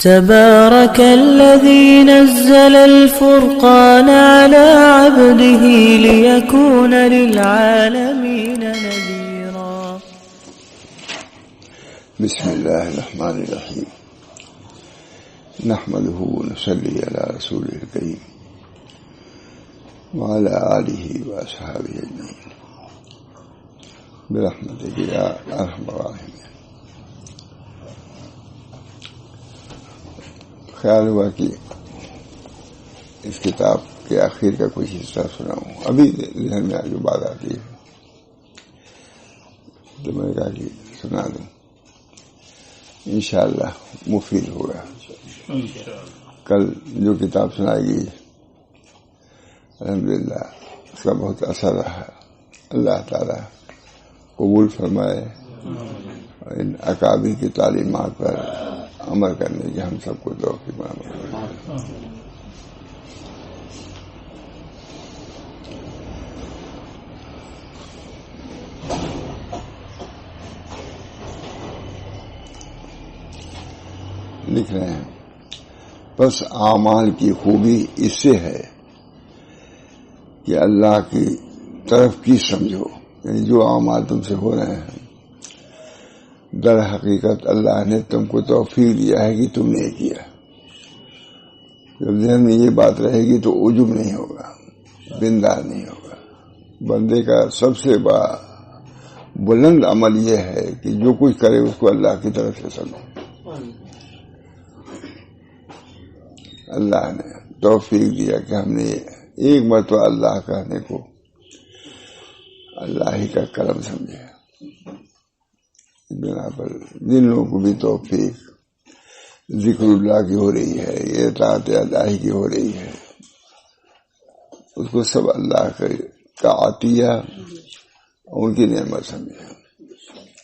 تبارك الذي نزل الفرقان على عبده ليكون للعالمين نذيرا. بسم الله الرحمن الرحيم. نحمده ونصلي على رسوله الكريم وعلى آله وأصحابه أجمعين برحمتك يا أرحم الراحمين. خیال ہوا کہ اس کتاب کے آخر کا کچھ حصہ سناؤں. ابھی ذہن میں جو بات آتی ہے تو میں نے کہا کہ سنا دوں، انشاءاللہ مفید ہوگا. کل جو کتاب سنائی گئی الحمدللہ اس کا بہت اثر رہا. اللہ تعالی قبول فرمائے اور ان اکابر کی تعلیمات پر عمل کرنے کی ہم سب کو توفیق فرمائے. لکھ رہے ہیں بس اعمال کی خوبی اس سے ہے کہ اللہ کی طرف کی سمجھو، یعنی جو اعمال تم سے ہو رہے ہیں در حقیقت اللہ نے تم کو توفیق دیا ہے کہ تم نے کیا. جب ذہن میں یہ بات رہے گی تو عجب نہیں ہوگا، بندار نہیں ہوگا. بندے کا سب سے بڑا بلند عمل یہ ہے کہ جو کچھ کرے اس کو اللہ کی طرف سے سمجھے. اللہ نے توفیق دیا کہ ہم نے ایک مرتبہ اللہ کہنے کو اللہ ہی کا کرم سمجھے. بنا پر جن لوگوں کو بھی توفیق ذکر اللہ کی ہو رہی ہے، یہ اطاعت الہی کی ہو رہی ہے، اس کو سب اللہ کا عطیہ ان کی نعمت سمجھے.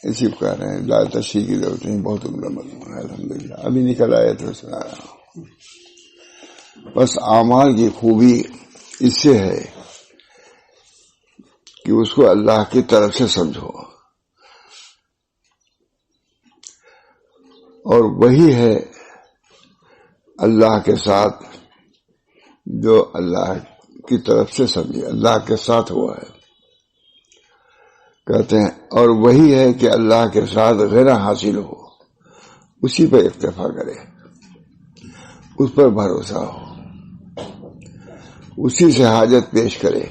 اسی کو کہہ رہے ہیں لا تشریح کی ضرورت نہیں، بہت عمدہ مضمون ہے الحمدللہ. ابھی نکل آیا تو سنا رہا ہوں. بس اعمال کی خوبی اس سے ہے کہ اس کو اللہ کی طرف سے سمجھو، اور وہی ہے اللہ کے ساتھ جو اللہ کی طرف سے سمجھے، اللہ کے ساتھ ہوا ہے. کہتے ہیں اور وہی ہے کہ اللہ کے ساتھ غیرہ حاصل ہو، اسی پر اکتفا کرے، اس پر بھروسہ ہو، اسی سے حاجت پیش کرے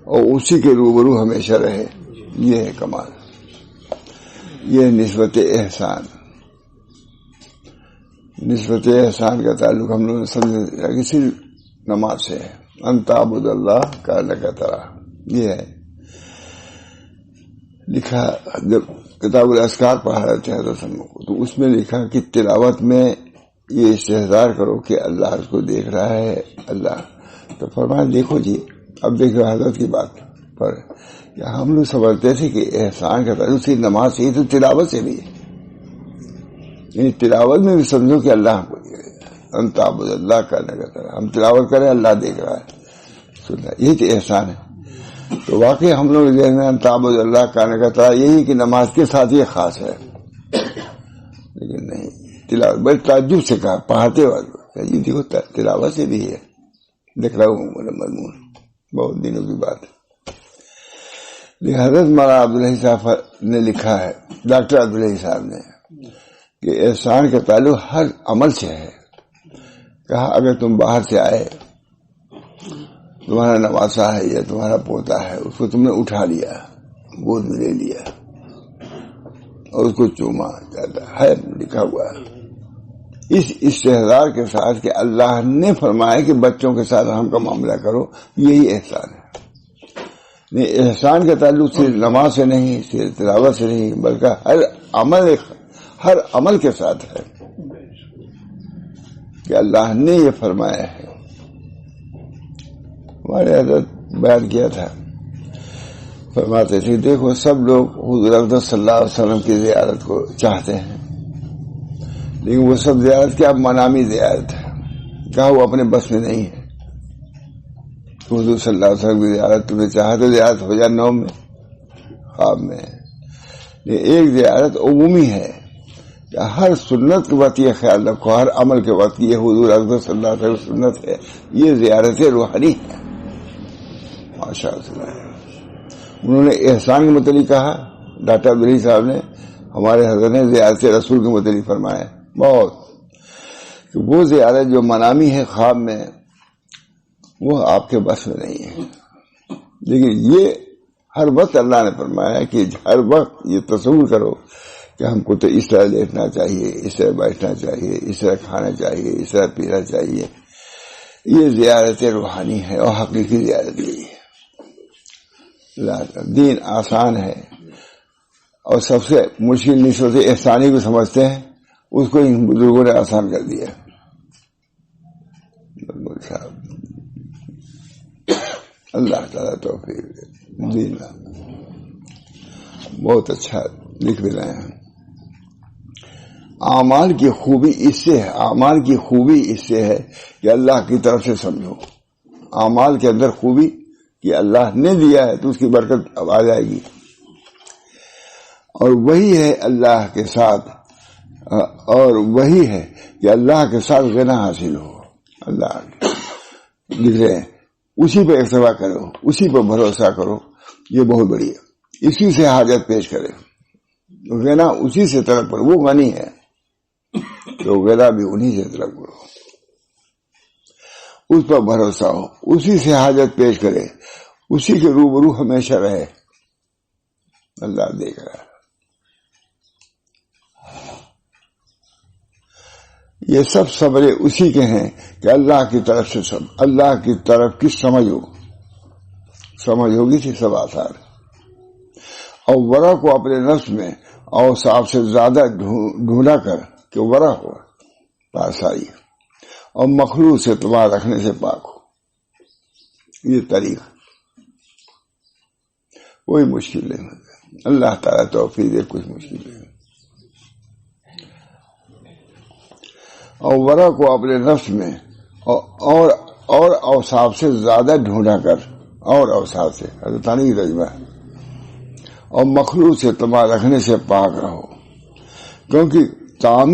اور اسی کے روبرو ہمیشہ رہے. یہ ہے کمال، یہ نسبت احسان. نسبت احسان کا تعلق ہم لوگوں نے سمجھا کہ صرف نماز سے ہے. ان تعبد اللہ کانک تراہ، یہ ہے. لکھا جب کتاب الاذکار پڑھا رہے تھے حضرت ہم کو، تو اس میں لکھا کہ تلاوت میں یہ استحضار کرو کہ اللہ اس کو دیکھ رہا ہے. اللہ تو فرمایا دیکھو جی، اب دیکھو حضرت کی بات پر کہ ہم لوگ سمجھتے تھے کہ احسان کا تعلق صرف نماز سے ہی، تو تلاوت سے بھی ہے. یعنی تلاوت میں بھی سمجھو کہ اللہ ہم کو دیکھ رہا ہے. ہم تعبد اللہ کرنے کا طرح ہم تلاوت کریں، اللہ دیکھ رہا ہے، سن رہا ہے. یہی تو احسان ہے. تو واقعی ہم لوگ ہم تعبد اللہ کرنے کا طرح یہی کہ نماز کے ساتھ یہ خاص ہے، لیکن نہیں. تلاوت بڑے تعجب سے کہا پڑھاتے وقت، یہ دیکھو تلاوت سے بھی ہے. دیکھ رہا ہوں مضمون، بہت دنوں کی بات ہے. حضرت مولانا عبداللہ صاحب نے لکھا ہے، ڈاکٹر عبداللہ صاحب نے، کہ احسان کا تعلق ہر عمل سے ہے. کہا اگر تم باہر سے آئے، تمہارا نواسا ہے یا تمہارا پوتا ہے، اس کو تم نے اٹھا لیا، گود میں لے لیا اور اس کو چوما جاتا ہے، لکھا ہوا ہے. اس استحضار کے ساتھ کہ اللہ نے فرمایا کہ بچوں کے ساتھ ہم کا معاملہ کرو، یہی احسان ہے. نہیں، احسان کا تعلق صرف نماز سے نہیں، صرف تلاوت سے نہیں، بلکہ ہر عمل کے ساتھ ہے کہ اللہ نے یہ فرمایا ہے. ہمارے حضرت بیان کیا تھا، فرماتے تھے دیکھو سب لوگ حضور اقدس صلی اللہ علیہ وسلم کی زیارت کو چاہتے ہیں، لیکن وہ سب زیارت کیا منامی زیارت ہے، کہا وہ اپنے بس میں نہیں ہے. حضور صلی اللہ علیہ وسلم کی زیارت تمہیں چاہے تو زیارت ہو جائے نوم میں، خواب میں. یہ ایک زیارت عمومی ہے کہ ہر سنت کے وقت یہ خیال رکھو، ہر عمل کے وقت یہ حضور اکرم صلی اللہ علیہ وسلم سنت ہے، یہ زیارت روحانی ہے. ماشاء اللہ. انہوں نے احسان کے متعلق کہا، ڈاکٹر عبدالعلی صاحب نے، ہمارے حضرت نے زیارت رسول کے متعلق فرمایا بہت، کہ وہ زیارت جو منامی ہے خواب میں، وہ آپ کے بس میں نہیں ہے. لیکن یہ ہر وقت اللہ نے فرمایا کہ ہر وقت یہ تصور کرو کہ ہم کو تو اس طرح لیٹنا چاہیے، اس طرح بیٹھنا چاہیے، اس طرح کھانا چاہیے، اس طرح پینا چاہیے. یہ زیارت روحانی ہے اور حقیقی زیارت یہی ہے. دین آسان ہے، اور سب سے مشکل نسبت احسانی کو سمجھتے ہیں، اس کو ان بزرگوں نے آسان کر دیا. اللہ تعالیٰ توفیق دین بہت اچھا لکھ بھی رہے ہیں. اعمال کی خوبی اس سے ہے، اعمال کی خوبی اس سے ہے کہ اللہ کی طرف سے سمجھو. اعمال کے اندر خوبی کہ اللہ نے دیا ہے تو اس کی برکت اب آ جائے گی، اور وہی ہے اللہ کے ساتھ، اور وہی ہے کہ اللہ کے ساتھ غنا حاصل ہو. اللہ لکھ رہے ہیں اسی پہ اکتفا کرو، اسی پہ بھروسہ کرو، یہ بہت بڑی ہے. اسی سے حاجت پیش کرے، غنا اسی سے طلب کرو، وہ غنی ہے تو غنا بھی انہی سے طلب کرو، اس پر بھروسہ ہو، اسی سے حاجت پیش کرے، اسی کے روبرو ہمیشہ رہے. اللہ دیکھ رہا ہے. یہ سب صبرے اسی کے ہیں کہ اللہ کی طرف سے سب، اللہ کی طرف کی سمجھ ہوگی تھی سب آثار. اور ورع کو اپنے نفس میں اور صاحب سے زیادہ ڈھونڈا کر کہ ورع ہو، پاس آئی، اور مخلوق سے اعتماد رکھنے سے پاک ہو. یہ طریقہ کوئی مشکل نہیں. اللہ تعالیٰ توفیق دے، کچھ مشکل نہیں. اور ورع کو اپنے نفس میں اور اوصاف سے زیادہ ڈھونڈا کر، اور اوصاف سے حضرتانی کی ترجمہ ہے، اور مخلوق سے اعتماد رکھنے سے پاک رہو. کیونکہ طعم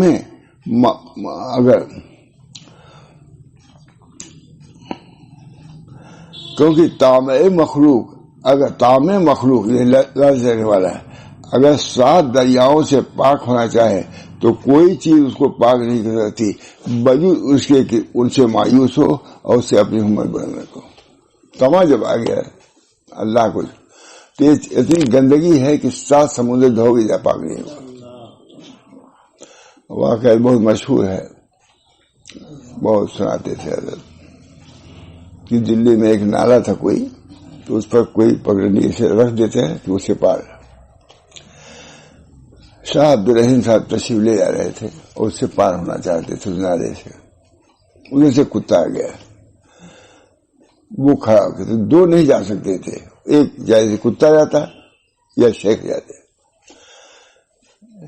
مخلوق یہ لفظ دینے والا ہے، اگر 7 دریاؤں سے پاک ہونا چاہے تو کوئی چیز اس کو پاک نہیں کر سکتی بجو اس کے کہ ان سے مایوس ہو اور اس سے اپنی ہمت بڑھنے کو. تما جب آ گیا اللہ کو تو اتنی گندگی ہے کہ 7 سمندر دھو گئی جا پاک نہیں ہوگا. واقعہ بہت مشہور ہے، بہت سناتے تھے حضرت کہ دلی میں ایک نالا تھا کوئی، تو اس پر کوئی پگڑنی سے رکھ دیتے ہیں کہ اسے پار. شاہ عبدالرحیم صاحب تشریف لے جا رہے تھے اور اس سے پار ہونا چاہتے تھے اس نالے سے. انہیں سے کتا آ گیا، وہ کھڑا ہو گئے، 2 نہیں جا سکتے تھے، ایک جیسے کتا جاتا یا شیخ جاتے.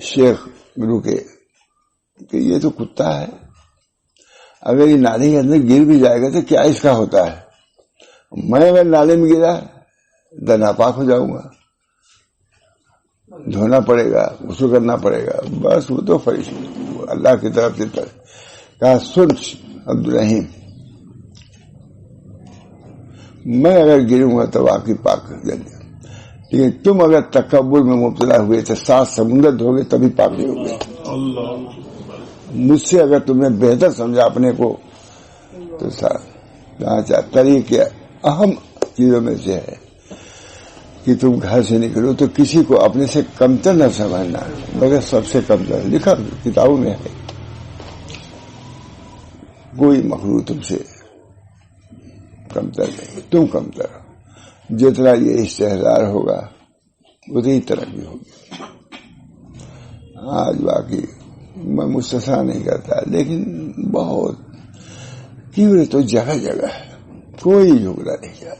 شیخ رکے کہ یہ تو کتا ہے، اگر یہ نالے کے اندر گر بھی جائے گا تو کیا اس کا ہوتا ہے، میں اگر نالے میں گرا تو ناپاک ہو جاؤں گا، دھونا پڑے گا، غسل کرنا پڑے گا. بس وہ تو فرشتہ اللہ کی طرف سے کہا سن عبدالرحیم، میں اگر گروں گا تو واقعی پاک کر دیں گے، لیکن تم اگر تکبر میں مبتلا ہوئے تو 7 سمندر دھوگے تبھی پاک نہیں ہوگے. مجھ سے اگر تم نے بہتر سمجھا اپنے کو تو طریقے اہم چیزوں میں سے ہے کہ تم گھر سے نکلو تو کسی کو اپنے سے کمتر نہ سمجھنا، مگر سب سے کمتر. لکھا کتابوں میں ہے، کوئی مخلوق تم سے کمتر نہیں، تم کمتر. جتنا یہ استحضار ہوگا اتنی ترقی ہوگی. آج باقی میں مستثنا نہیں کرتا، لیکن بہت کیوں تو جگہ جگہ ہے، کوئی جھگڑا نہیں کیا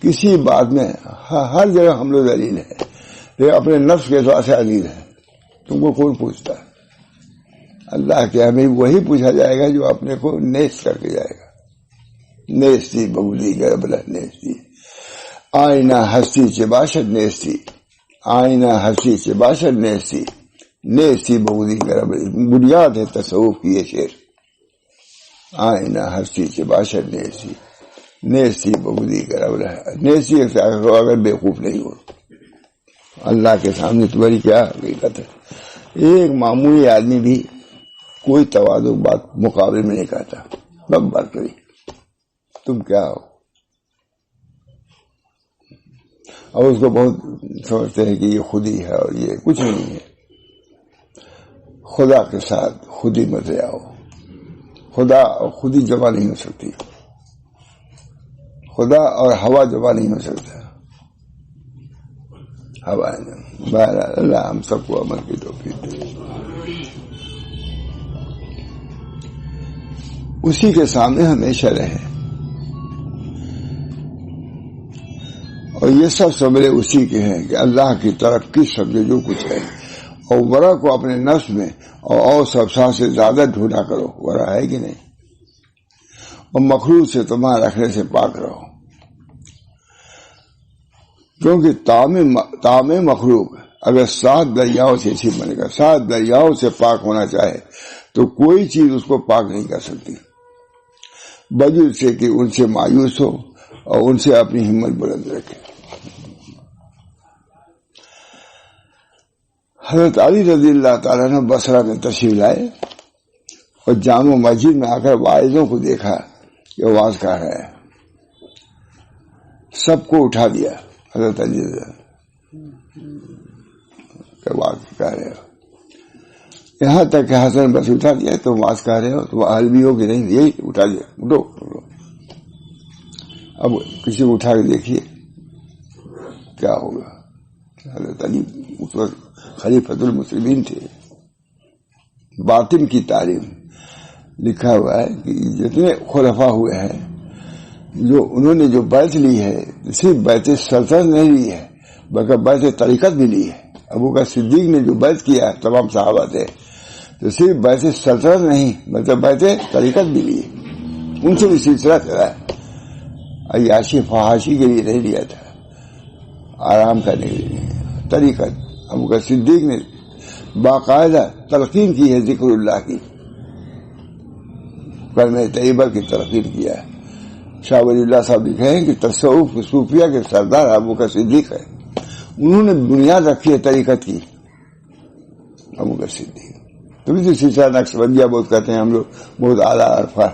کسی بات میں. ہر جگہ ہم لوگ ذلیل ہیں، لیکن اپنے نفس کے اعتبار سے عزیز ہیں. تم کو کون پوچھتا ہے؟ اللہ کے ہمیں وہی پوچھا جائے گا جو اپنے کو نیست کر کے جائے گا. نیستی ببولی گربلا نیستی آئینہ ہستی چباشد نیستی، آئینہ ہستی چباشد نیستی نیسی بغضی گرب، بنیاد ہے تصوف کی یہ شعر. آئینہ ہستی سے باشر نیسی بغضی گرب رہا. نیسی اگر بیوقوف نہیں ہو اللہ کے سامنے تمہاری کیا حقیقت ہے. ایک معمولی آدمی بھی کوئی تواضع بات مقابلے میں نہیں کہتا. بب بات کری تم کیا ہو، اور اس کو بہت سمجھتے ہیں کہ یہ خود ہی ہے اور یہ کچھ نہیں ہے. خدا کے ساتھ خود ہی مت آؤ. خدا اور خود ہی جمع نہیں ہو سکتی. خدا اور ہوا جمع نہیں ہو سکتا. ہوا بہرحال اللہ ہم سب کو عمل کی توفیق دے. اسی کے سامنے ہمیشہ رہے اور یہ سب سبرے اسی کے ہیں کہ اللہ کی طرف کی سمجھے جو کچھ ہے، اور ورا کو اپنے نفس میں اور سبسا سے زیادہ ڈھونڈا کرو. ورا ہے کہ نہیں؟ اور مخلوق سے تمہارا رکھنے سے پاک رہو، کیونکہ طعام مخلوق اگر 7 دریاؤں سے اچھی بنے گا، 7 دریاؤں سے پاک ہونا چاہے تو کوئی چیز اس کو پاک نہیں کر سکتی بجز سے کہ ان سے مایوس ہو اور ان سے اپنی ہمت بلند رکھے. حضرت علی رضی اللہ تعالیٰ نے بصرہ میں تشریف لائے اور جامع مسجد میں آ کر واعظوں کو دیکھا کہ آواز کر رہا ہے. سب کو اٹھا دیا. حضرت علی آواز کر رہے ہو، یہاں تک کہ حسن بس اٹھا دیا. تم آواز کر رہے ہو، تم عالمی ہو کہ نہیں؟ یہی اٹھا دیا. اٹھو. اب کسی کو اٹھا کے دیکھیے کیا ہوگا. حضرت علی اس وقت خلیفۃ المسلمین تھے. باطن کی تعلیم لکھا ہوا ہے کہ جتنے خلفاء ہوئے ہیں جو انہوں نے جو بیعت لی ہے، صرف بیعت سلطنت نہیں لی ہے بلکہ بیعت طریقت بھی لی ہے. ابو بکر صدیق نے جو بیعت کیا ہے تمام صحابہ تھے تو صرف بیعت سلطنت نہیں بلکہ بیعت طریقت بھی لی ہے. ان سے بھی سلسلہ چلا ہے. عیاشی فحاشی کے لیے نہیں لیا تھا، آرام کرنے کے لیے طریقت. ابو بکر صدیق نے باقاعدہ تلقین کی ہے ذکر اللہ کی، کلمہ طیبہ کی تلقین کیا ہے. شاہ ولی اللہ صاحب لکھے ہیں کہ تصوف صوفیہ کے سردار ابو بکر صدیق ہے. انہوں نے بنیاد رکھی ہے طریقت کی. ابو بکر صدیق تمہیں تو سلسلہ نقشبندیہ بہت کہتے ہیں ہم لوگ، بہت اعلیٰ عرفہ.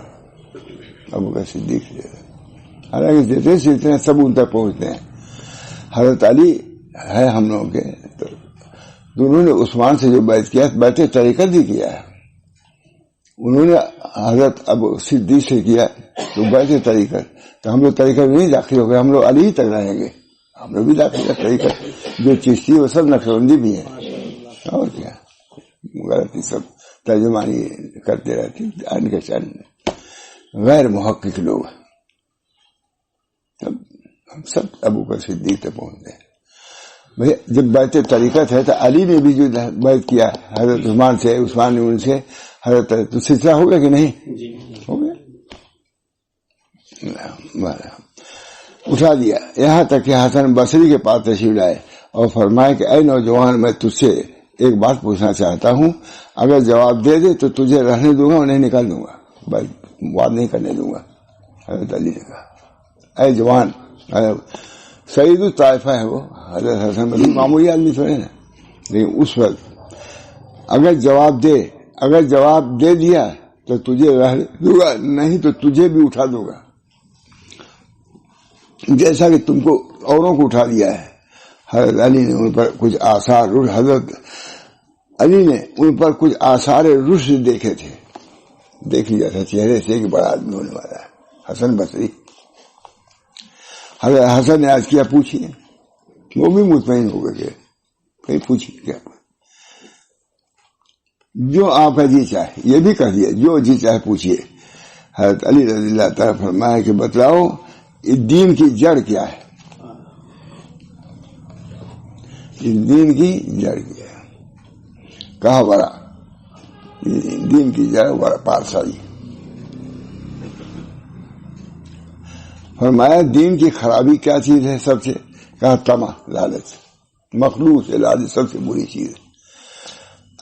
ابو بکر صدیق حالانکہ جتنے سلسلے سب ان تک پہنچتے ہیں. حضرت علی ہے ہم لوگوں کے، تو انہوں نے عثمان سے جو بیعت کیا بیعت طریقت بھی کیا ہے. انہوں نے حضرت ابو صدیق سے کیا تو بیعت طریقت. تو ہم لوگ طریقت میں نہیں داخل ہو گئے، ہم لوگ علی ہی تک رہیں گے. ہم لوگ بھی داخل ہے طریقت. جو چشتی وہ سب نقشبندی بھی ہے. اور کیا غلطی سب ترجمانی کرتے رہتے ان کے شان غیر محقق لوگ. ہم سب ابو بکر صدیق تک پہنچتے ہیں. جب بیعت طریقت ہے تو علی نے بھی جو بیعت کیا حضرت عثمان سے، عثمان نے ان سے حضرت، تو سلسلہ ہوگا کہ نہیں؟ ہو گیا. اٹھا دیا. یہاں تک کہ حسن بصری کے پاس تشریف لائے اور فرمائے کہ اے نوجوان، میں تجھ سے ایک بات پوچھنا چاہتا ہوں، اگر جواب دے دے تو تجھے رہنے دوں گا اور نہیں نکال دوں گا، بات نہیں کرنے دوں گا. حضرت علی نے کہا اے جوان، سعید الطائفہ ہے وہ حضرت حسن بصری، معمولی آدمی تھوڑے نا، لیکن اس وقت اگر جواب دے دیا تو تجھے رہ دوں گا، نہیں تو تجھے بھی اٹھا دوں گا، جیسا کہ تم کو اوروں کو اٹھا دیا ہے. حضرت علی نے ان پر کچھ آثار رشد دیکھے تھے. دیکھ لیا تھا چہرے سے کہ بڑا آدمی ہونے والا ہے حسن بصری. حضرت حسن نے آج کیا پوچھیے، وہ بھی مطمئن ہو گئے کہ پوچھیے کیا، جو آپ کا جی چاہے. یہ بھی کہہ دیا جو جی چاہے پوچھیے. حضرت علی رضی اللہ تعالیٰ فرمایا کہ بتلاؤ اس دین کی جڑ کیا ہے. اس دین کی جڑ کیا ہے؟ کہا ورا. دین کی جڑ ورا پارسائی. فرمایا دین کی خرابی کیا چیز ہے سب سے؟ کہا طمع، لالچ. مخلوق سے لالچ سب سے بری چیز ہے.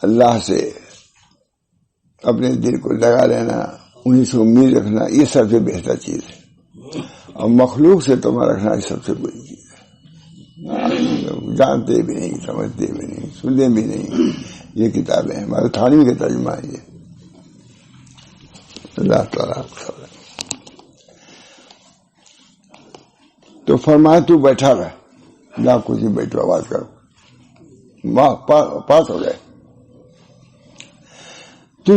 اللہ سے اپنے دل کو لگا لینا، انہیں سے امید رکھنا، یہ سب سے بہتر چیز ہے، اور مخلوق سے تمہیں رکھنا یہ سب سے بری چیز ہے۔ جانتے بھی نہیں، سمجھتے بھی نہیں، سنتے بھی نہیں، یہ کتابیں ہمارے تھانوی کا ترجمہ ہے یہ۔ اللہ تعالیٰ تو فرمایا تو بیٹھا رہ، نہ کچھ بیٹھو، آواز کرو، پاس ہو گئے۔ تو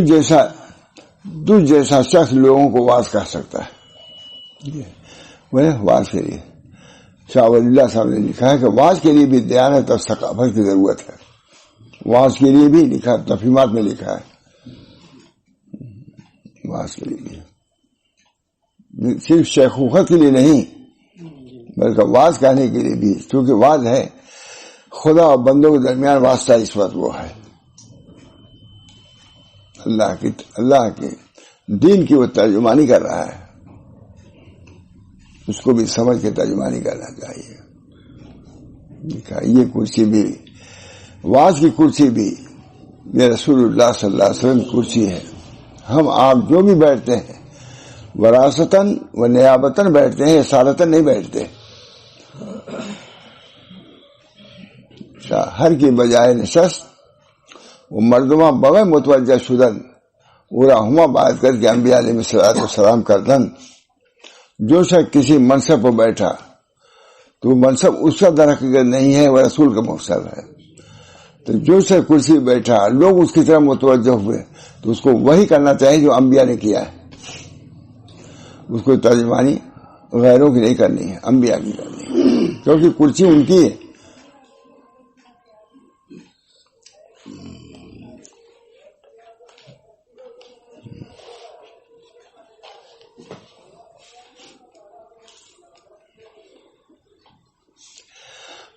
جیسا شخص لوگوں کو واز کر سکتا ہے، وہ واز کے لیے شاہ ولی اللہ صاحب نے لکھا ہے کہ واز کے لیے بھی دیانت اور ثقافت کی ضرورت ہے۔ واز کے لیے بھی لکھا، تفہیمات میں لکھا ہے، واز کے لیے بھی، صرف شیخوخت کے لیے نہیں بلکہ واز کہنے کے لیے بھی، کیونکہ واز ہے خدا اور بندوں کے درمیان واسطہ، اس وقت وہ ہے اللہ کے دین کی وہ ترجمانی کر رہا ہے، اس کو بھی سمجھ کے ترجمانی کرنا چاہیے۔ یہ کرسی بھی، واز کی کرسی بھی یہ رسول اللہ صلی اللہ علیہ وسلم کی کرسی ہے۔ ہم آپ جو بھی بیٹھتے ہیں وراثتاً و نیابتاً بیٹھتے ہیں، اصالتاً نہیں بیٹھتے۔ ہر کی بجائے نشست وہ مردمہ بغیر متوجہ شدن اورہما بات کر کے انبیاء علیہ السلام کردن۔ جو شخص کسی منصب پر بیٹھا تو منصب اس کا در حقیقت نہیں ہے، وہ رسول کا منصب ہے۔ تو جو شخص کرسی پر بیٹھا لوگ اس کی طرف متوجہ ہوئے تو اس کو وہی کرنا چاہیے جو انبیاء نے کیا ہے، اس کو ترجمانی غیروں کی نہیں کرنی ہے، انبیاء کی کرنی ہے، کیونکہ کرسی ان کی ہے۔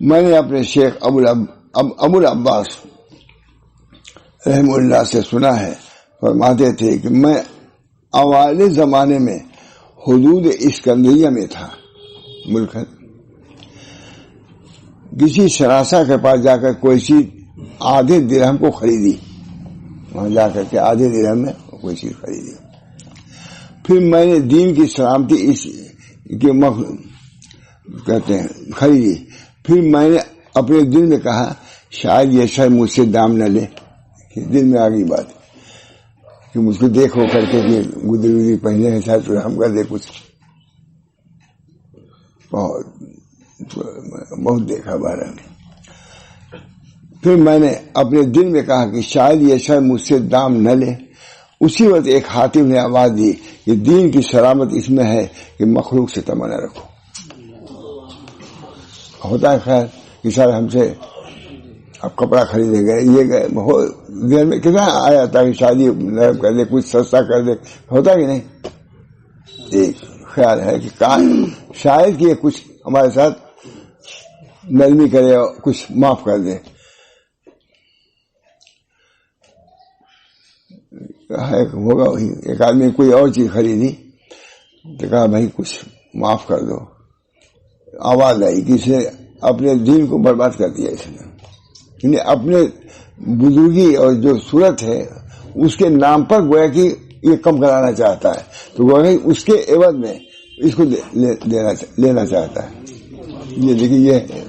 میں نے اپنے شیخ ابو العباس رحم اللہ سے سنا ہے، فرماتے تھے کہ میں اوائل زمانے میں حدود اسکندریہ میں تھا، ملک کسی شناسا کے پاس جا کر کوئی چیز آدھے درہم کو خریدی، وہاں جا کر کے آدھے درہم میں کوئی چیز خریدی۔ پھر میں نے دین کی سلامتی اس کے کہتے ہیں خریدی۔ پھر میں نے اپنے دل میں کہا شاید یہ شاید مجھ سے دام نہ لے، دل میں آ گئی بات کہ مجھ کو دیکھو کر کے گدری پہنے ہیں، شاید ہم کر دے کچھ، بہت دیکھا بارہ میں۔ پھر میں نے اپنے دل میں کہا کہ شاید یہ شاید مجھ سے دام نہ لے۔ اسی وقت ایک حاتم نے آواز دی کہ دین کی سلامت اس میں ہے کہ مخلوق سے تمنا رکھو۔ ہوتا ہے خیر کہ سر ہم سے اب کپڑا خریدے گئے، یہ گئے، دیر میں کتنا آیا تھا کہ شادی نرم کر دے، کچھ سستا کر دے، ہوتا کہ نہیں؟ ایک خیال ہے کہ شاید کہ کچھ ہمارے ساتھ نرمی کرے اور کچھ معاف کر دے۔ ہوگا وہی، ایک آدمی نے کوئی اور چیز خریدی تو کہا بھائی کچھ معاف کر دو، آواز آئی کہ اس نے اپنے دین کو برباد کر دیا، اس نے یعنی اپنے بزرگی اور جو صورت ہے اس کے نام پر گویا کہ یہ کم کرانا چاہتا ہے، تو گویا کہ اس کے عوض میں اس کو لینا چاہتا ہے۔ یہ دیکھیے یہ ہے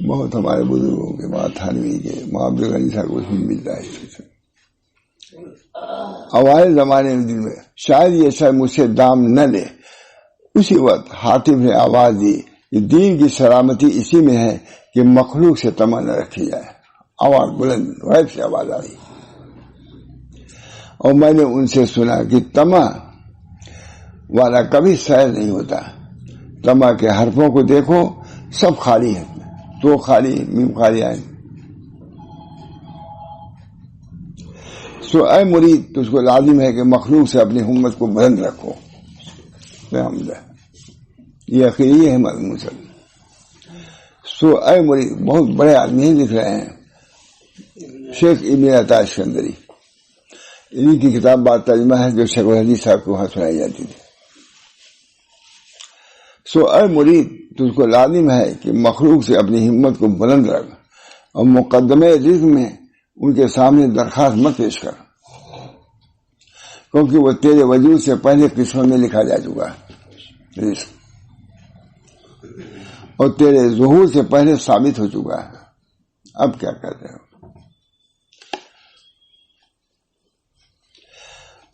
بہت ہمارے بزرگوں کے بعد تھانوی کے معابد غنی صاحب کو ملتا ہے۔ اوائل زمانے میں دل میں شاید یہ شاید مجھ سے دام نہ لے۔ اسی وقت حاتم نے آواز دی کہ دین کی سلامتی اسی میں ہے کہ مخلوق سے تما نہ رکھی جائے۔ آواز بلند غیب سے آواز آئی، اور میں نے ان سے سنا کہ تما والا کبھی سیر نہیں ہوتا۔ تما کے حرفوں کو دیکھو، سب خالی ہیں، تو خالی میم خالی آئے۔ سو اے مرید، تجھ کو لازم ہے کہ مخلوق سے اپنی ہمت کو بلند رکھو۔ یہ عقیدی ہے مضمون سے۔ سو اے مرید، بہت بڑے آدمی لکھ رہے ہیں، شیخ ابن عطا اسکندری، انہی کی کتاب بات ترجمہ ہے جو شیخ الحدیث صاحب کو وہاں سنائی جاتی تھی۔ سو اے مرید تجھ کو لازم ہے کہ مخلوق سے اپنی ہمت کو بلند رکھ اور مقدمے رزق میں ان کے سامنے درخواست مت پیش کر، کیونکہ وہ تیرے وجود سے پہلے قسموں میں لکھا جا چکا ہے رزق، اور تیرے ظہور سے پہلے ثابت ہو چکا ہے۔ اب کیا کہتے ہو؟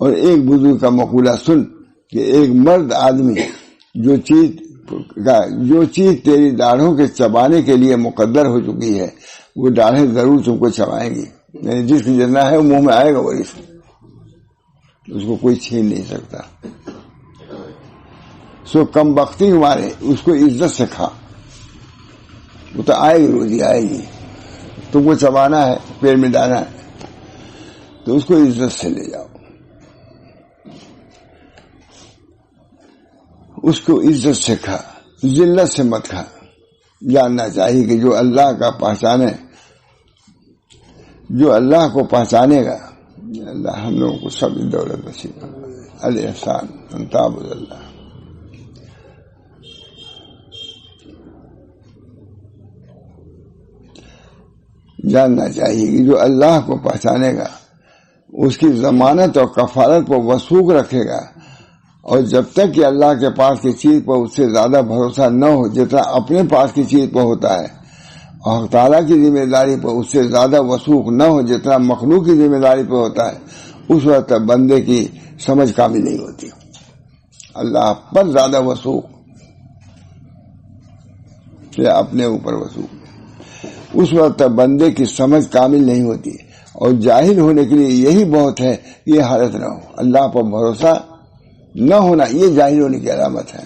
اور ایک بزرگ کا مقولہ سن کہ ایک مرد آدمی جو چیز تیری داڑھوں کے چبانے کے لیے مقدر ہو چکی ہے وہ داڑھیں ضرور تم کو چبائیں گی، یعنی جس کی جتنا ہے وہ منہ میں آئے گا، وہ اس کو کوئی چھین نہیں سکتا۔ سو کم بختی مارے اس کو عزت سے کھا، وہ تو آئے گی، روزی آئے گی، تم کو چبانا ہے، پیڑ میں ڈانا ہے تو اس کو عزت سے لے جاؤ، اس کو عزت سے کھا، ذلت سے مت کھا۔ جاننا چاہیے کہ جو اللہ کا پہچانے، جو اللہ کو پہچانے گا، اللہ ہم لوگوں کو سب دولت نصیب فرمائے۔ الاحسان ان تعبد اللہ۔ جاننا چاہیے کہ جو اللہ کو پہچانے گا اس کی ضمانت اور کفالت کو وثوق رکھے گا، اور جب تک کہ اللہ کے پاس کی چیز پر اس سے زیادہ بھروسہ نہ ہو جتنا اپنے پاس کی چیز پر ہوتا ہے، اور تعالیٰ کی ذمہ داری پر اس سے زیادہ وثوق نہ ہو جتنا مخلوق کی ذمہ داری پر ہوتا ہے، اس وقت بندے کی سمجھ کامل نہیں ہوتی۔ اللہ پر زیادہ وثوق یا اپنے اوپر وثوق، اس وقت بندے کی سمجھ کامل نہیں ہوتی، اور جاہل ہونے کے لیے یہی بہت ہے کہ یہ حالت نہ ہو۔ اللہ پر بھروسہ نہ ہونا یہ جاہل ہونے کی علامت ہے۔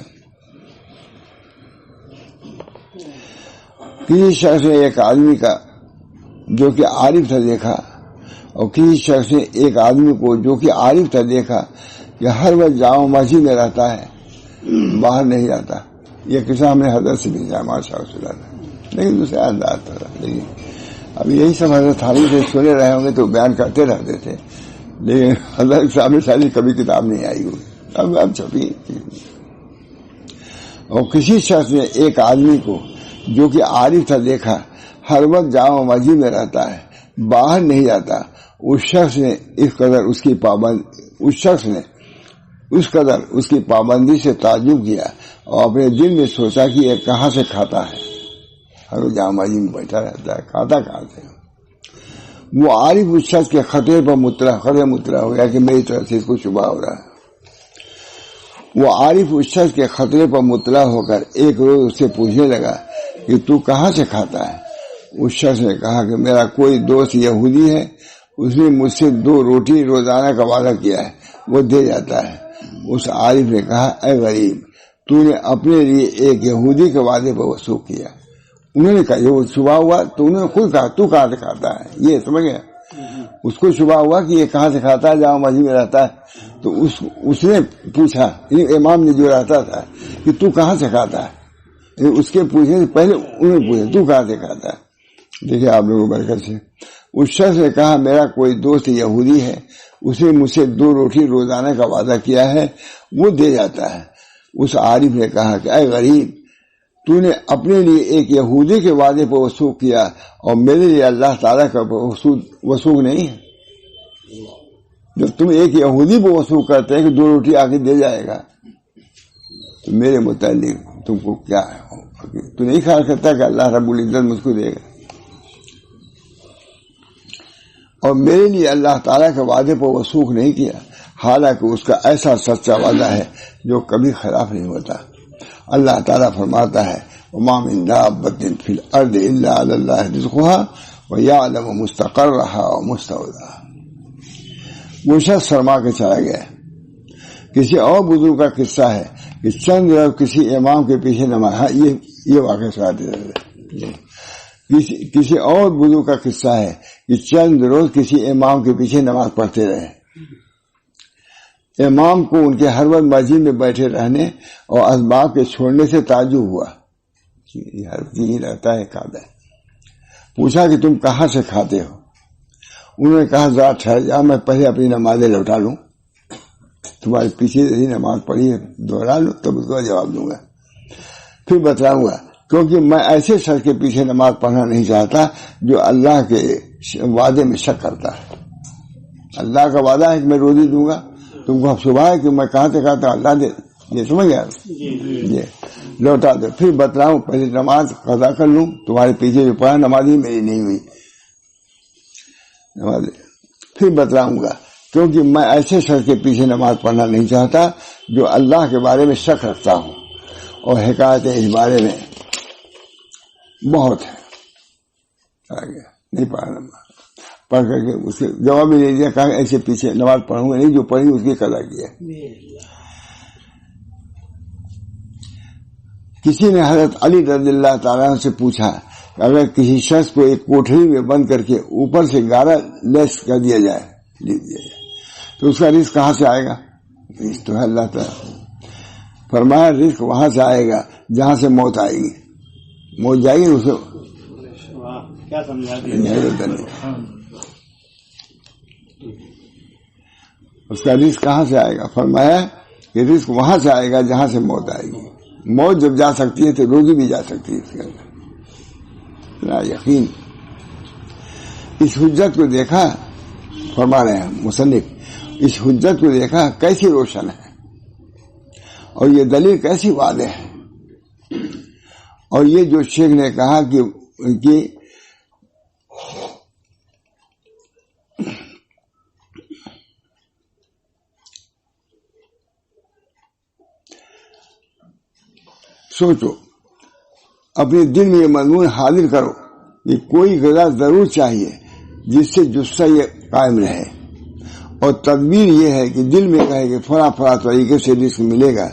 کسی شخص نے ایک آدمی کا جو کہ عارف تھا دیکھا، اور کسی شخص نے ایک آدمی کو جو کہ عارف تھا دیکھا کہ ہر وقت جامع مسجد میں رہتا ہے، باہر نہیں جاتا۔ یہ قصہ ہم نے حضرت سے بھی جامع صلی اللہ، لیکن دوسرے انداز تھا۔ لیکن اب یہی سب حضرت حالی سے سنے رہے ہوں گے تو بیان کرتے رہتے تھے، لیکن حضرت صاحب ساری کبھی کتاب نہیں آئی ہوئی، اب چھپی۔ اور کسی شخص نے ایک آدمی کو جو کہ عارف تھا دیکھا، ہر وقت جامع مسجد میں رہتا ہے، باہر نہیں جاتا۔ اس شخص نے اس کی پابندی سے تعجب کیا اور اپنے دل میں سوچا کہ یہ کہاں سے کھاتا ہے، ہر وقت جامع مسجد میں بیٹھا رہتا ہے، کھاتا کہاں سے؟ وہ عارف اس شخص کے خطرے پر مطلع ہو گیا کہ میری طرف سے اس کو شبہ ہو رہا ہے۔ وہ عارف اس شخص کے خطرے پر مطلع ہو کر ایک روز اس سے پوچھنے لگا کہ تو کہاں سے کھاتا ہے؟ اس شخص نے کہا کہ میرا کوئی دوست یہودی ہے، اس نے مجھ سے 2 روٹی روزانہ کا وعدہ کیا ہے، وہ دے جاتا ہے۔ اس عارف نے کہا اے غریب، تو نے اپنے لیے ایک یہودی کے وعدے پر وثوق کیا۔ انہوں نے کہا یہ شبہ ہوا تو انہوں نے خود کہا تو کہاں سے کھاتا ہے، یہ سمجھ گیا۔ اس کو شبہ ہوا کہ یہ کہاں سے کھاتا ہے، جامع مسجد میں رہتا ہے، تو اس نے پوچھا، امام نے جو رہتا تھا کہ تو کہاں سے کھاتا ہے، اس کے پوچھنے سے پہلے انہوں نے پوچھا تو کہاں سے کھاتا ہے۔ دیکھیں آپ لوگوں برکت سے اس شخص نے کہا میرا کوئی دوست یہودی ہے، اس نے مجھ سے 2 روٹی روزانہ کا وعدہ کیا ہے، وہ دے جاتا ہے۔ اس عارف نے کہا کہ اے غریب، تو نے اپنے لیے ایک یہودی کے وعدے پر وثوق کیا اور میرے لیے اللہ تعالیٰ کا وثوق نہیں ہے۔ جب تم ایک یہودی پر وثوق کرتے ہیں کہ 2 روٹی آ کے دے جائے گا، تو میرے متعلق تم کو کیا ہے؟ تو نہیں خیال کرتا کہ اللہ رب العزت مجھ کو دے گا؟ اور میرے لیے اللہ تعالیٰ کے وعدے پر وثوق نہیں کیا، حالانکہ اس کا ایسا سچا وعدہ ہے جو کبھی خلاف نہیں ہوتا۔ اللہ تعالیٰ فرماتا ہے وَمَا مِن دَابَّةٍ فِي الْأَرْضِ إِلَّا عَلَى اللَّهِ رِزْقُهَا وَيَعْلَمُ مُسْتَقَرَّهَا وَمُسْتَوْدَاهَا۔ وہ شخص فرما کے چلا گیا۔ کسی اور بزرگ کا قصہ ہے کہ چند روز کسی امام کے پیچھے نماز، یہ واقعہ سناتے رہتے۔ کسی اور بزرگ کا قصہ ہے کہ چند روز کسی امام کے پیچھے نماز پڑھتے رہے۔ امام کو ان کے ہر وقت مسجد میں بیٹھے رہنے اور اسباب کے چھوڑنے سے تعجب ہوا، ہر یہی رہتا ہے کھاتا ہے۔ پوچھا کہ تم کہاں سے کھاتے ہو؟ انہوں نے کہا ذرا ٹھہر جا، میں پہلے اپنی نمازیں لوٹا لوں، تمہارے پیچھے نماز پڑھی ہے دوہرا لوں تب اس کا جواب دوں گا۔ پھر بتلاؤں گا، کیونکہ میں ایسے شخص کے پیچھے نماز پڑھنا نہیں چاہتا جو اللہ کے وعدے میں شک کرتا ہے۔ اللہ کا وعدہ ہے کہ میں روزی دوں گا، تم کو صبح ہے کہ میں کہاں اللہ دے، یہ سمجھ گیا جی لوٹا دو۔ پھر بتلاؤں، پہلے نماز قضا کر لوں، تمہارے پیچھے جو پڑھا نماز ہی میری نہیں ہوئی نماز، پھر بتلاؤں گا، کیونکہ میں ایسے شخص کے پیچھے نماز پڑھنا نہیں چاہتا جو اللہ کے بارے میں شک رکھتا ہوں، اور حکایتیں اس بارے میں بہت ہے۔ آگے نہیں پڑھا نماز، پڑھ کر کے اس کے جواب بھی دے دیا، کہا ایسے پیچھے نماز پڑھوں گا نہیں، جو پڑھی اس کی قضا کی ہے۔ کسی نے حضرت علی رضی اللہ تعالیٰ عنہ سے پوچھا کہ اگر کسی شخص کو ایک کوٹھری میں بند کر کے اوپر سے گارا لیس کر دیا جائے، تو اس کا رزق کہاں سے آئے گا؟ رزق تو ہے اللہ تعالیٰ۔ فرمایا رزق وہاں سے آئے گا جہاں سے موت آئے گی، موت جائے گی اسے کیا سمجھا اس کا رزق کہاں سے آئے گا؟ فرمایا کہ رزق وہاں سے آئے گا جہاں سے موت آئے گی۔ موت جب جا سکتی ہے تو روزی بھی جا سکتی ہے، اس کے اندر یقین۔ اس حجت کو دیکھا، فرما رہے ہیں مصنف، اس حجت کو دیکھا کیسی روشن ہے، اور یہ دلیل کیسی واضح ہے۔ اور یہ جو شیخ نے کہا کہ سوچو، اپنے دل میں یہ مضمون حاضر کرو کہ کوئی غذا ضرور چاہیے جس سے جثہ یہ قائم رہے، اور تدبیر یہ ہے کہ دل میں کہے کہ فلاں فلاں طریقے سے رزق ملے گا،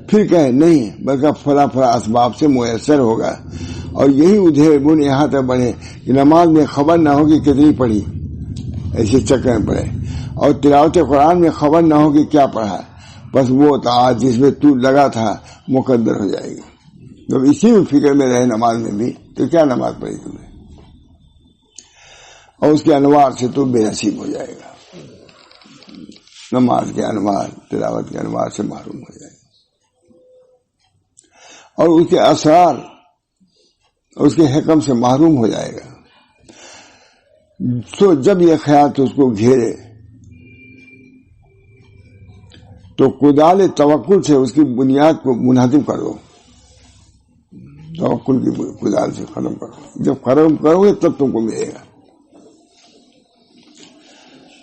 پھر کہے نہیں بلکہ فلاں فلاں اسباب سے میسر ہوگا، اور یہی ادھیڑ بن یہاں تک بڑھے کہ نماز میں خبر نہ ہو کہ کتنی پڑھی، ایسے چکر میں پڑے، اور تلاوت قرآن میں خبر نہ ہو کہ کیا پڑھا، بس وہ طاعت جس میں تو لگا تھا مقدر ہو جائے گی۔ جب اسی میں فکر میں رہے نماز میں بھی تو کیا نماز پڑھی تم نے، اور اس کے انوار سے تو بے نصیب ہو جائے گا، نماز کے انوار، تلاوت کے انوار سے محروم ہو جائے گا، اور اس کے اسرار، اس کے حکم سے محروم ہو جائے گا۔ تو جب یہ خیال تو اس کو گھیرے تو کدال توکل سے اس کی بنیاد کو منہدم کر دو، توکل کی کدال سے ختم کرو، جب ختم کرو گے تب تم کو ملے گا۔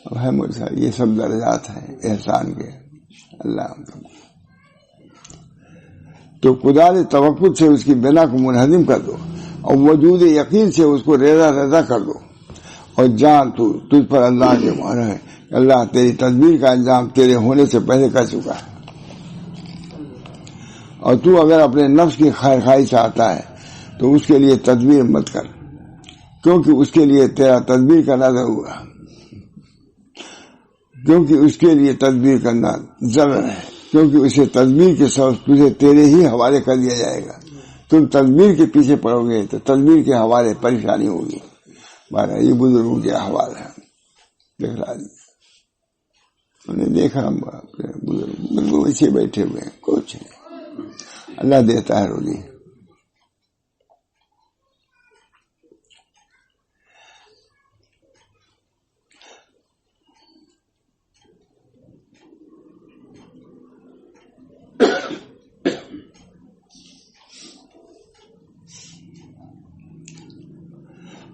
اب ہے مجھ سے یہ سب درجات ہیں احسان کے اللہ، تو کدال توکل سے اس کی بنا کو منہدم کر دو، اور وجود یقین سے اس کو ریزہ ریزہ کر دو، اور جان تو تجھ پر اللہ کے مہر ہے، اللہ تیری تدبیر کا انجام تیرے ہونے سے پہلے کر چکا ہے، اور تو اگر اپنے نفس کی خیر خواہی چاہتا ہے تو اس کے لیے تدبیر مت کر، کیونکہ اس کے لیے تیرا تدبیر کرنا ضرور ہے، کیونکہ اس کے لیے تدبیر کرنا ضرور ہے، کیونکہ اسے تدبیر کے سبب تجھے تیرے ہی حوالے کر دیا جائے گا۔ تم تدبیر کے پیچھے پڑو گے تو تدبیر کے حوالے پریشانی ہوگی۔ بارہ یہ بزرگوں کے حوالے ہیں، دیکھ رہا جی انہوں نے دیکھا، بزرگ بالکل ایسے بیٹھے ہوئے ہیں، کچھ نہیں، اللہ دیتا ہے روزی۔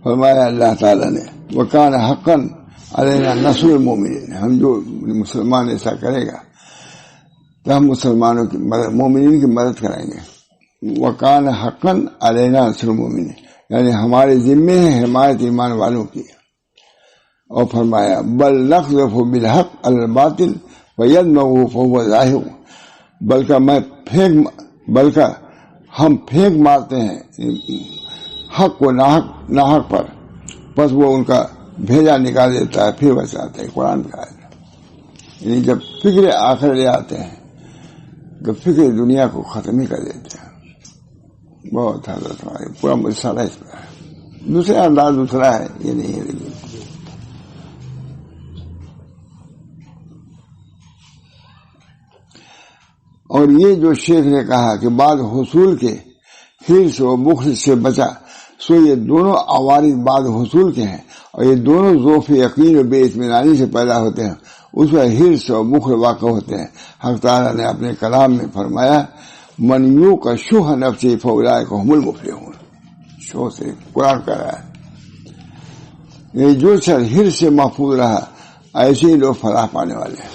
فرمایا اللہ تعالیٰ نے وَكَانَ حَقًّا عَلَيْنَا نَصْرُ الْمُؤْمِنِينَ، ہم جو مسلمان ایسا کرے گا تو ہم مسلمانوں کی مدد، مومنین کی مدد کریں گے۔ وَكَانَ حَقًّا عَلَيْنَا نَصْرُ الْمُؤْمِنِينَ، یعنی ہمارے ذمے ہے حمایت ایمان والوں کی۔ اور فرمایا بل نقذف بالحق علی الباطل فیدمغه فهو زاہق، بلکہ ہم پھینک مارتے ہیں حق کو ناحق پر، پس وہ ان کا بھیجا نکال دیتا ہے، پھر بچاتا ہے۔ قرآن کا آیت، یعنی جب فکر آخر لے آتے ہیں تو فکر دنیا کو ختم ہی کر دیتے ہیں۔ بہت حضرت ہمارے پورا مسئلہ اس پر ہے، دوسرا انداز دوسرا ہے، یہ نہیں ہے۔ اور یہ جو شیخ نے کہا کہ بعد حصول کے حرص و بخل سے بچا، سو یہ دونوں عوارض بعد حصول کے ہیں، اور یہ دونوں ذوف یقین و بے اطمینانی سے پیدا ہوتے ہیں، اس میں حرص و بخل واقع ہوتے ہیں۔ حق تعالیٰ نے اپنے کلام میں فرمایا من یوق شح نفسہ فاولئک هم المفلحون، شو سے قرآن کہہ رہا ہے یہ جو شخص حرص سے محفوظ رہا ایسے ہی لوگ فلاح پانے والے ہیں۔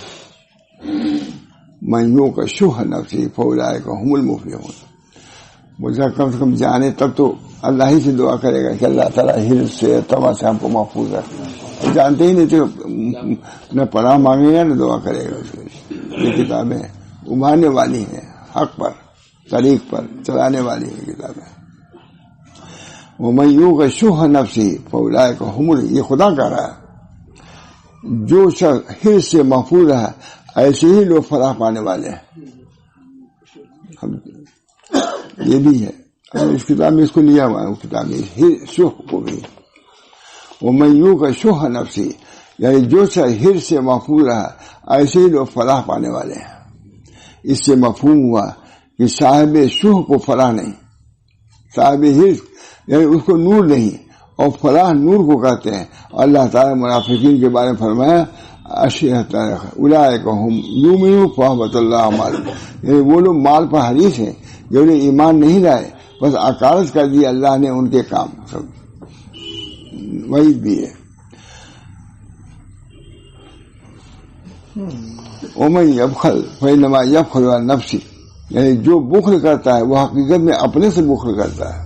من یوق شح نفسہ فاولئک هم المفلحون، مجھے کم سے کم جانے تب تو اللہ ہی سے دعا کرے گا کہ اللہ تعالیٰ حرص سے تما سے ہم کو محفوظ رکھے، جانتے ہی نہیں تو نہ پناہ مانگے گا نہ دعا کرے گا۔ یہ کتابیں ابھارنے والی ہیں، حق پر طریق پر چلانے والی ہیں کتابیں۔ وَمَن یُوقَ شُحَّ نَفْسِهِ فَأُولَٰئِکَ هُمُ، یہ خدا کہہ رہا ہے جو شخص حرص سے محفوظ رہا ایسے ہی لوگ فلاح پانے والے ہیں۔ یہ بھی ہے اس کتاب میں، اس کو لیا ہوا ہے اس کتاب میں شح کو بھی۔ وَمَن یُوقَ شُحَّ نَفْسِهِ، یعنی جو شخص حرص سے محفوظ رہا ایسے ہی لوگ فلاح پانے والے ہیں۔ اس سے مفہوم ہوا کہ صاحب شح کو فلاح نہیں، صاحب حرص یعنی اس کو نور نہیں، اور فلاح نور کو کہتے ہیں۔ اللہ تعالیٰ منافقین کے بارے میں فرمایا اولئک هم یؤمنون فحبط اللہ اعمالهم، یعنی وہ لوگ مال پر حریص ہیں جو نے ایمان نہیں لائے، بس عکارت کر دی اللہ نے ان کے کام۔ سب وعید بھی ہے۔ ومن یبخل فانما یبخل عن نفسہ، یعنی جو بخل کرتا ہے وہ حقیقت میں اپنے سے بخل کرتا ہے۔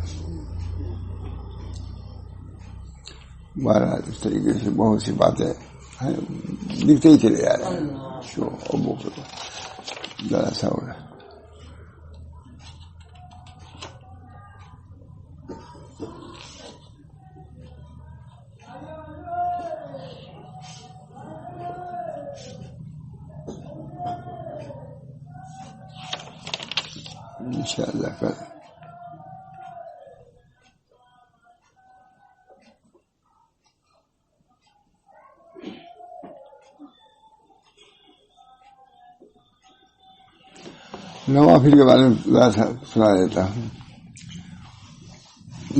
بہرحال اس طریقے سے بہت سی باتیں لکھتے ہی چلے جا رہے ہیں، شو اور بخل ذرا سا ہو رہا ہے۔ انشاءاللہ کل نوافل کے بارے میں سنا دیتا ہوں۔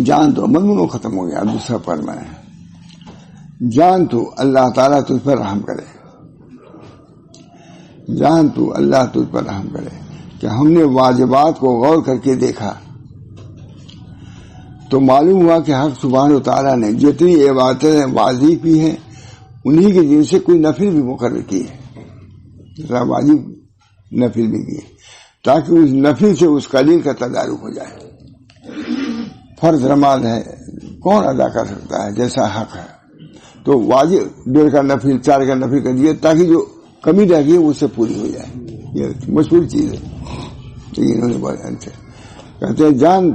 جان تو مضمون ختم ہو گیا، دوسرا پڑھنا ہے۔ جان تو اللہ تعالیٰ تجھ پر رحم کرے، جان تو اللہ تجھ پر رحم کرے کہ ہم نے واجبات کو غور کر کے دیکھا تو معلوم ہوا کہ حق سبحانہ و تعالیٰ نے جتنی عبادتیں واجب کی ہیں انہی کے جن سے کوئی نفل بھی مقرر کی ہے، واجب نفل بھی کی ہے، تاکہ اس نفل سے اس قلیل کا تدارک ہو جائے۔ فرض نماز ہے کون ادا کر سکتا ہے جیسا حق ہے، تو واجب 2 کا نفل 4 کا نفل کر دیا تاکہ جو کمی رہ گئی اس سے پوری ہو جائے۔ یہ مشہور چیز ہے، لیکن انہوں نے بہت اچھا کہتے ہیں جان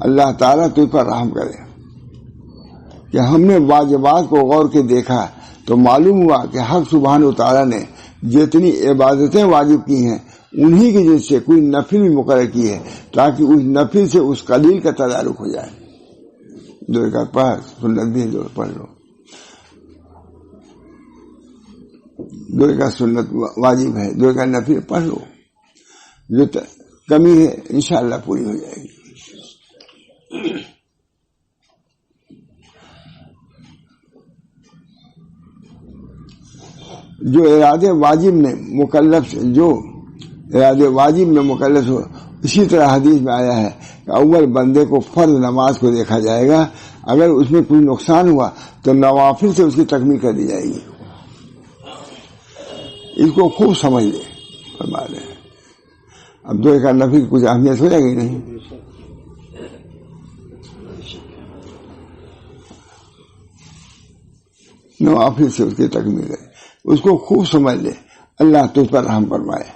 اللہ تعالیٰ تجھ پر رحم کرے کہ ہم نے واجبات کو غور کے دیکھا تو معلوم ہوا کہ حق سبحانہ و تعالیٰ نے جتنی عبادتیں واجب کی ہیں انہی کی جن سے کوئی نفل بھی مقرر کی ہے تاکہ اس نفل سے اس قلیل کا تدارک ہو جائے۔ 2 رکعت پڑھ، سنت بھی 2 پڑھ لو، 2 رکعت سنت واجب ہے، 2 رکعت نفل پڑھ لو، جو کمی ہے انشاءاللہ پوری ہو جائے گی۔ جو ارادے واجب میں مکلف، جو ارادے واجب میں مکلف ہو، اسی طرح حدیث میں آیا ہے کہ اول بندے کو فرض نماز کو دیکھا جائے گا، اگر اس میں کوئی نقصان ہوا تو نوافل سے اس کی تکمیل کر دی جائے گی۔ اس کو خوب سمجھ لے فرما رہے ہیں۔ اب 2 رکعت نفل کی کچھ اہمیت ہو جائے گی نہیں، نوافل سے اس کی تکمیل ہے، اس کو خوب سمجھ لے، اللہ تجھ پر رحم فرمائے،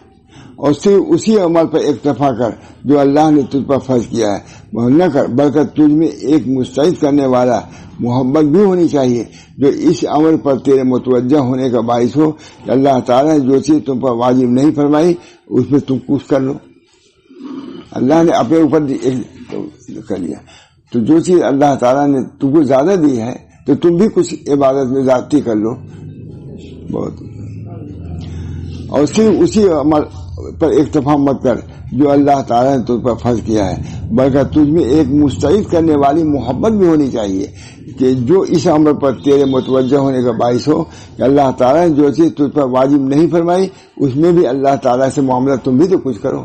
اور صرف اسی عمل پر اکتفا کر جو اللہ نے تجھ پر فرض کیا ہے، وہ نہ کر بلکہ تجھ میں ایک مستعد کرنے والا محبت بھی ہونی چاہیے جو اس عمل پر تیرے متوجہ ہونے کا باعث ہو کہ اللہ تعالیٰ نے جو چیز تم پر واجب نہیں فرمائی اس میں تم کچھ کر لو۔ اللہ نے اپنے اوپر کر لیا تو جو چیز اللہ تعالیٰ نے تم کو زیادہ دی ہے تو تم بھی کچھ عبادت میں زیادتی کر لو، بہت، اور صرف اسی عمل پر اکتفا مت کر جو اللہ تعالیٰ نے تجھ پر فرض کیا ہے، بلکہ تجھ میں ایک مستعد کرنے والی محبت بھی ہونی چاہیے کہ جو اس عمر پر تیرے متوجہ ہونے کا باعث ہو کہ اللہ تعالیٰ نے جو چیز تجھ پر واجب نہیں فرمائی اس میں بھی اللہ تعالیٰ سے معاملہ تم بھی تو کچھ کرو۔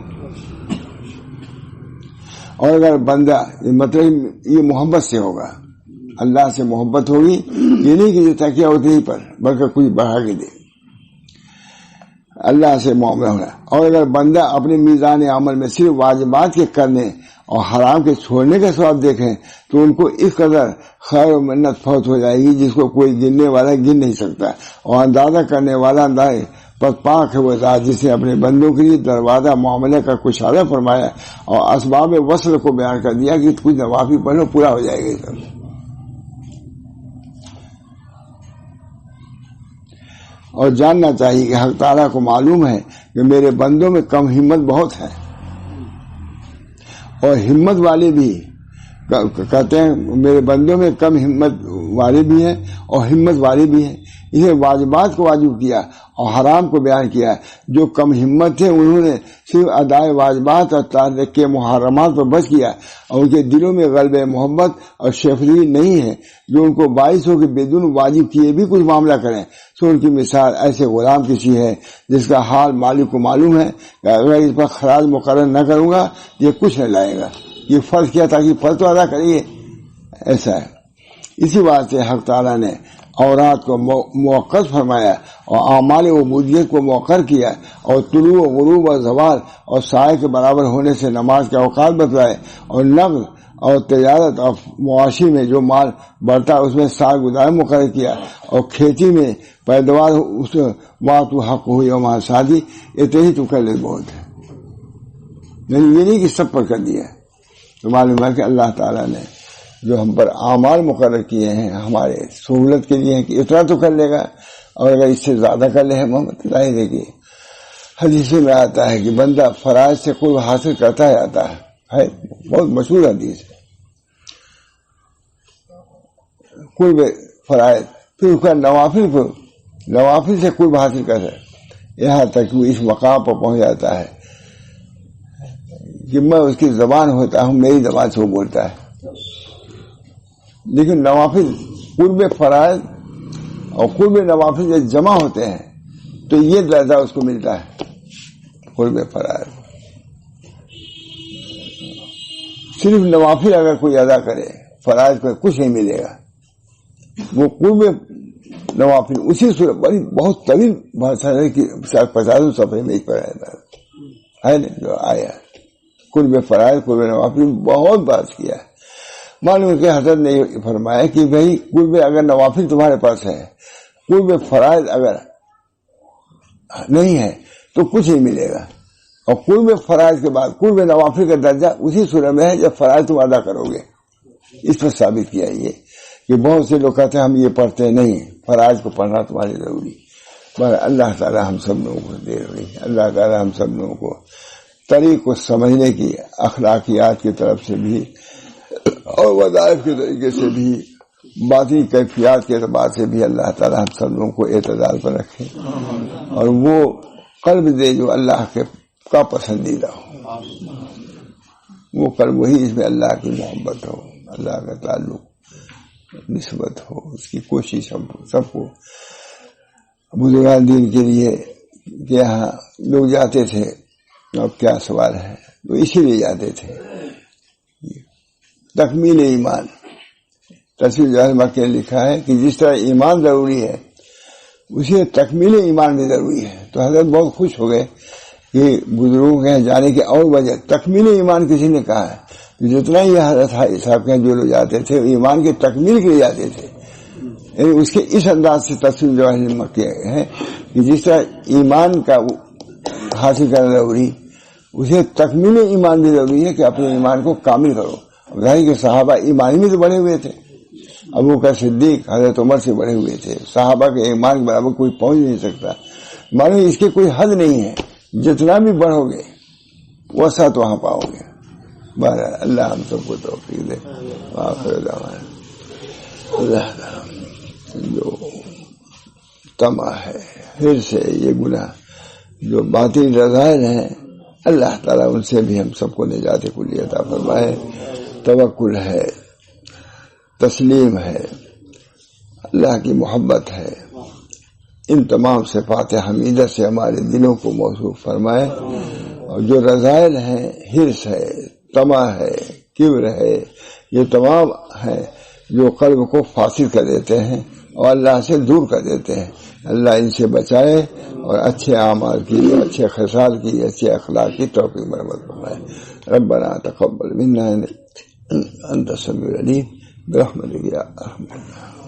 اور اگر بندہ، مطلب یہ محبت سے ہوگا، اللہ سے محبت ہوگی، یہ نہیں کہ یہ تکیہ ہوتے ہی پر، بلکہ کچھ بڑھا کے دے، اللہ سے معاملہ ہونا۔ اور اگر بندہ اپنے میزان عمل میں صرف واجبات کے کرنے اور حرام کے چھوڑنے کا ثواب دیکھیں تو ان کو اس قدر خیر و منت فوت ہو جائے گی جس کو کوئی گننے والا گن نہیں سکتا، اور اندازہ کرنے والا اندازہ پر پاک ہے وہ ذات جس نے اپنے بندوں کے لیے دروازہ معاملے کا کشادہ فرمایا اور اسباب وصل کو بیان کر دیا کہ کچھ نوافل پڑھو پورا ہو جائے گا سب۔ اور جاننا چاہیے کہ حق تعالیٰ کو معلوم ہے کہ میرے بندوں میں کم ہمت بہت ہے، اور ہمت والے بھی کہتے ہیں میرے بندوں میں کم ہمت والے بھی ہیں اور ہمت والے بھی ہیں۔ اسے واجبات کو واجب کیا اور حرام کو بیان کیا۔ جو کم ہمت تھے انہوں نے صرف ادائے واجبات اور تارک کے محرمات پر بچ کیا، اور ان کے دلوں میں غلب محبت اور شفقت نہیں ہے جو ان کو باعث ہو کہ بدون واجب کیے بھی کچھ معاملہ کریں۔ سو ان کی مثال ایسے غلام کسی ہے جس کا حال مالک کو معلوم ہے کہ اگر اس پر خراج مقرر نہ کروں گا یہ کچھ نہیں لائے گا، یہ فرض کیا تاکہ فرض تو ادا کریے، ایسا ہے۔ اسی بات سے حق تعالیٰ نے اورات کو موقت فرمایا اور اعمال عبودیت کو مؤخر کیا، اور طلوع و غروب و زوال اور سائے کے برابر ہونے سے نماز کے اوقات بتلائے، اور نقد اور تجارت اور معاشی میں جو مال بڑھتا ہے اس میں سال گزار مقرر کیا، اور کھیتی میں پیداوار اس بات حق ہوئی اور وہاں شادی اتنے ہی تو کر لے بہت ہے، یعنی یہ نہیں کہ سب پر کر دیا۔ تو معلوم ہے کہ اللہ تعالیٰ نے جو ہم پر اعمال مقرر کیے ہیں ہمارے سہولت کے لیے کہ اتنا تو کر لے گا، اور اگر اس سے زیادہ کر لے محمد ظاہر ہے کہ حدیث میں آتا ہے کہ بندہ فرائض سے قرب حاصل کرتا ہے آتا ہے، بہت مشہور حدیث ہے، قرب فرائض، پھر اس کا نوافل سے قرب حاصل کرتا ہے، یہاں تک وہ اس مقام پر پہنچ جاتا ہے کہ میں اس کی زبان ہوتا ہوں، میری زبان سے وہ بولتا ہے۔ لیکن نوافل، قرب فرائض اور قرب نوافل جب جمع ہوتے ہیں تو یہ درجہ اس کو ملتا ہے، قرب فرائض۔ صرف نوافل اگر کوئی ادا کرے فرائض کو کچھ نہیں ملے گا، وہ قرب نوافل اسی صورت بڑی بہت طویل بھاشا ہے کہ 50 صفحے میں پڑھا ہے جو آیا، قرب فرائض قرب نوافل بہت بات کیا ہے۔ معلوم کہ حضرت نے فرمایا کہ بھئی قرب اگر نوافل تمہارے پاس ہے، قرب فرائض اگر نہیں ہے تو کچھ نہیں ملے گا، اور قرب فرائض کے بعد قرب نوافل کا درجہ اسی صورت میں ہے جب فرائض تم ادا کرو گے۔ اس پر ثابت کیا یہ کہ بہت سے لوگ کہتے ہیں ہم یہ پڑھتے نہیں، فرائض کو پڑھنا تمہارے ضروری۔ پر اللہ تعالیٰ ہم سب لوگوں کو دے رہی ہے، اللہ تعالیٰ ہم سب لوگوں کو طریق کو سمجھنے کی اخلاقیات کی طرف سے بھی اور وظائف کے طریقے سے بھی، باطنی کیفیات کے اعتبار سے بھی اللہ تعالیٰ ہم سب لوگوں کو اعتدال پر رکھے، اور وہ قلب دے جو اللہ کا پسندیدہ ہو، وہ قلب وہی جس میں اللہ کی محبت ہو، اللہ کا تعلق نسبت ہو، اس کی کوشش ہم سب کو۔ بزرگان دین کے لیے کہ یہاں لوگ جاتے تھے، اب کیا سوال ہے، تو اسی لیے جاتے تھے، تکمیل ایمان۔ تفسیر جواہر مکی نے لکھا ہے کہ جس طرح ایمان ضروری ہے اسی تکمیل ایمان بھی ضروری ہے۔ تو حضرت بہت خوش ہو گئے کہ بزرگوں کے جانے کی اور وجہ تکمیل ایمان کسی نے کہا ہے، جتنا یہ حضرت صاحب کے جو لوگ جاتے تھے ایمان کی تکمیل کے لیے جاتے تھے، یعنی اس کے اس انداز سے تفسیر جواہر مکی ہے کہ جس طرح ایمان کا حاصل کرنا ضروری، اسے تکمیل ایمان بھی ضروری ہے کہ اپنے ایمان کو کامل کرو۔ ظاہر کہ صحابہ ایمانی میں تو بڑھے ہوئے تھے، ابو بکر صدیق حضرت عمر سے بڑھے ہوئے تھے، صحابہ کے ایمان کے برابر کوئی پہنچ نہیں سکتا، معلوم اس کے کوئی حد نہیں ہے، جتنا بھی بڑھو گے ویسا تو وہاں پاؤ گے۔ بہرحال اللہ ہم سب کو توفیق دے۔ اللہ جو تما ہے، پھر سے یہ گناہ جو باطل رذائل ہیں اللہ تعالیٰ ان سے بھی ہم سب کو نجات کلی عطا فرمائے. توکل ہے، تسلیم ہے، اللہ کی محبت ہے، ان تمام صفات حمیدہ سے ہمارے دلوں کو موصوف فرمائے. اور جو رذائل ہیں، حرص ہے، طمع ہے، کبر ہے، یہ تمام ہیں جو قلب کو فاسد کر دیتے ہیں اور اللہ سے دور کر دیتے ہیں. اللہ ان سے بچائے اور اچھے اعمال کی، اچھے خصال کی، اچھے اخلاق کی توفیق مرحمت فرمائے. ربنا تقبل منا انت السمیع العلیم برحمتک یا ارحم الراحمین.